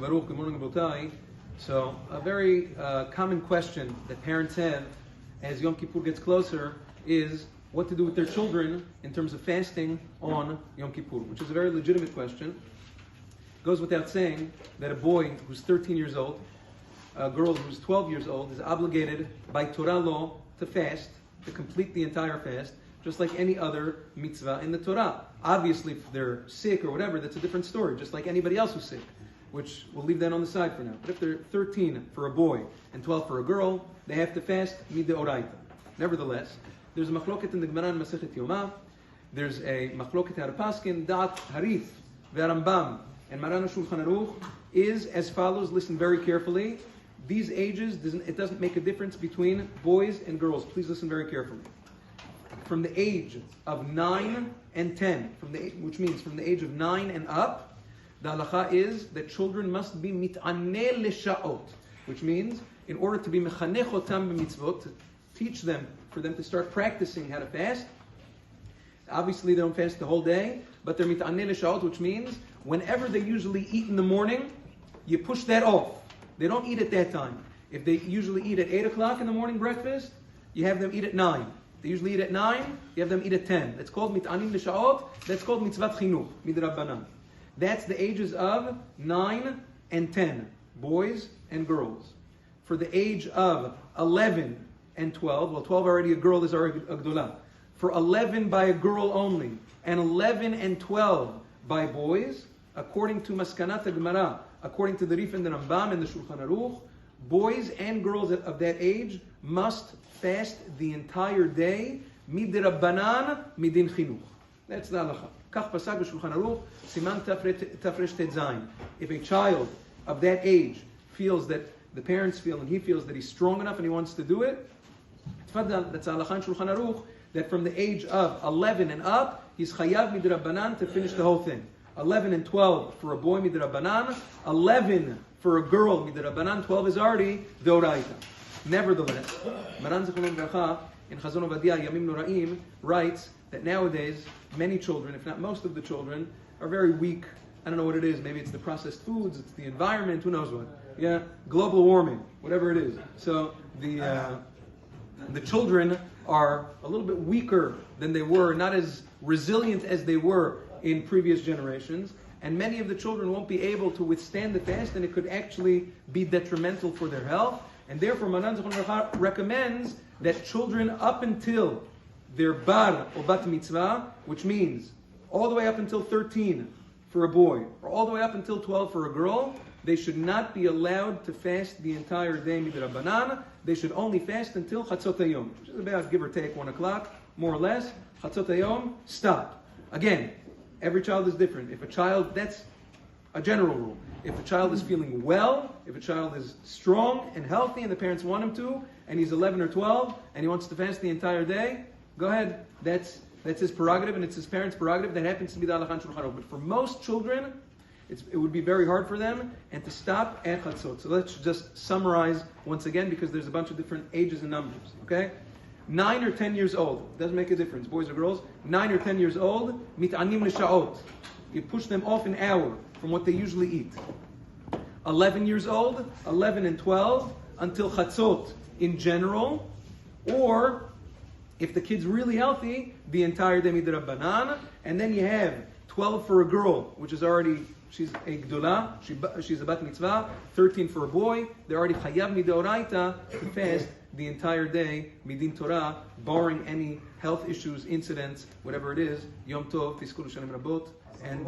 Baruch. Good morning, Rabotai. So, a very common question that parents have as Yom Kippur gets closer is what to do with their children in terms of fasting on Yom Kippur, which is a very legitimate question. It goes without saying that a boy who's 13 years old, a girl who's 12 years old, is obligated by Torah law to fast, to complete the entire fast, just like any other mitzvah in the Torah. Obviously, if they're sick or whatever, that's a different story, just like anybody else who's sick, which we'll leave that on the side for now. But if they're 13 for a boy and 12 for a girl, they have to fast mideoraita. Nevertheless, there's a machloket in the Gemara in Masechet Yomah. There's a machloket harapaskin, dat harif, ve'arambam, and Maran Shulchan Aruch is as follows. Listen very carefully. These ages, it doesn't make a difference between boys and girls. Please listen very carefully. From the age of 9 and 10, which means from the age of 9 and up, the halacha is that children must be mit'aneh l'sha'ot, which means in order to be mechanech otam b'mitzvot, to teach them, for them to start practicing how to fast. Obviously, they don't fast the whole day, but they're mit'aneh l'sha'ot, which means whenever they usually eat in the morning, you push that off. They don't eat at that time. If they usually eat at 8 o'clock in the morning breakfast, you have them eat at 9. They usually eat at 9, you have them eat at 10. That's called mit'anim l'sha'ot. That's called mitzvat chinuch, midrabbanan. That's the ages of 9 and 10, boys and girls. For the age of 11 and 12, well, 12 already a girl is already a gdolah. For 11 by a girl only, and 11 and 12 by boys, according to Maskanat Gemara, according to the Rif and the Rambam and the Shulchan Aruch, boys and girls of that age must fast the entire day, midrabbanan, midin chinuch. That's the halacha. Kach pasag b'Shulchan Aruch, siman tafresh tetzayin. If a child of that age feels that the parents feel and he feels that he's strong enough and he wants to do it, tfaddal, that's halacha in Shulchan Aruch, that from the age of 11 and up, he's chayav midrabbanan to finish the whole thing. 11 and 12 for a boy midrabbanan, 11 for a girl midrabbanan, 12 is already deoraita. Nevertheless, Maran Zechron Bracha in Chazon Ovadia Yamim Noraim writes that nowadays many children, if not most of the children, are very weak. I don't know what it is. Maybe it's the processed foods, it's the environment, who knows what. Yeah, global warming, whatever it is. So the children are a little bit weaker than they were, not as resilient as they were in previous generations, and many of the children won't be able to withstand the fast, and it could actually be detrimental for their health. And therefore, Maran Zechron Bracha recommends that children up until their bar or bat mitzvah, which means all the way up until 13 for a boy, or all the way up until 12 for a girl, they should not be allowed to fast the entire day midrabbanan. They should only fast until chatzot hayom, which is about give or take 1 o'clock, more or less. Chatzot hayom, stop. Again, every child is different. If a child, that's a general rule. If a child is feeling well, if a child is strong and healthy and the parents want him to, and he's 11 or 12 and he wants to fast the entire day, go ahead. That's his prerogative and it's his parents' prerogative. That happens to be the halakha in Shulchan Aruch. But for most children, it would be very hard for them and to stop at chatzot. So let's just summarize once again because there's a bunch of different ages and numbers. Okay? 9 or 10 years old, doesn't make a difference, boys or girls. 9 or 10 years old, mit'anim l'sha'ot. You push them off an hour from what they usually eat. 11 years old, 11 and 12, until chatzot in general, or if the kid's really healthy, the entire day midrabbanan, and then you have 12 for a girl, which is already, she's a gdolah, she's a bat mitzvah, 13 for a boy, they're already chayav mideoraita to fast the entire day, midin Torah, barring any health issues, incidents, whatever it is. Yom Tov, Tizkuru Shanim Rabot, and